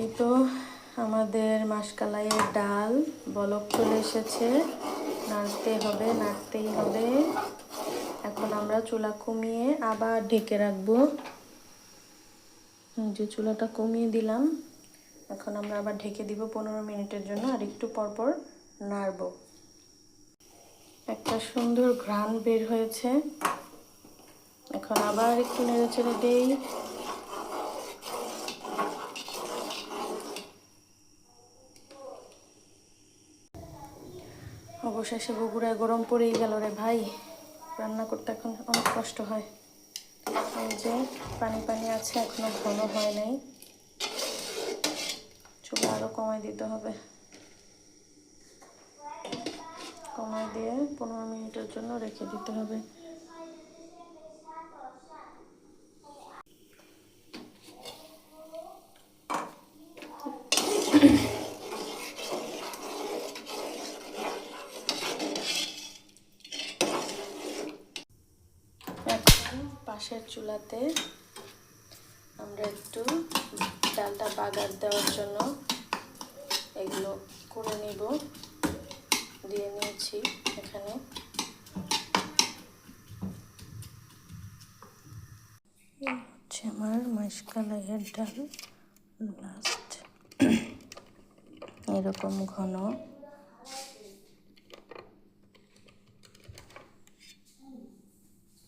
এই তো আমাদের মাসকালাইয়ের ডাল বলক চলে এসেছে, নাড়তেই হবে। এখন আমরা চুলা কমিয়ে আবার ঢেকে রাখবো। যে চুলাটা কমিয়ে দিলাম, এখন আমরা আবার ঢেকে দিব 15 মিনিটের জন্য, আর একটু পরপর নাড়বো। একটা সুন্দর ঘ্রাণ বের হয়েছে। এখন আবার একটু নেড়ে চেড়ে দেই। অবশেষে বগুড়ায় গরম পড়েই গেল রে ভাই, রান্না করতে এখন অনেক কষ্ট হয়। এই যে পানি পানি আছে, এখনো ঘন হয় নাই, চুলা আরো কমাই দিতে হবে। কমাই দিয়ে 15 মিনিটের জন্য রেখে দিতে হবে। এখন পাশের চুলাতে আমরা একটু ডালটা বাগার দেওয়ার জন্য এগুলো করে নিব। দিয়ে নিয়েছি এখানে। হচ্ছে আমার মাসকালাইয়ের ডাল, লাস্ট এরকম ঘন।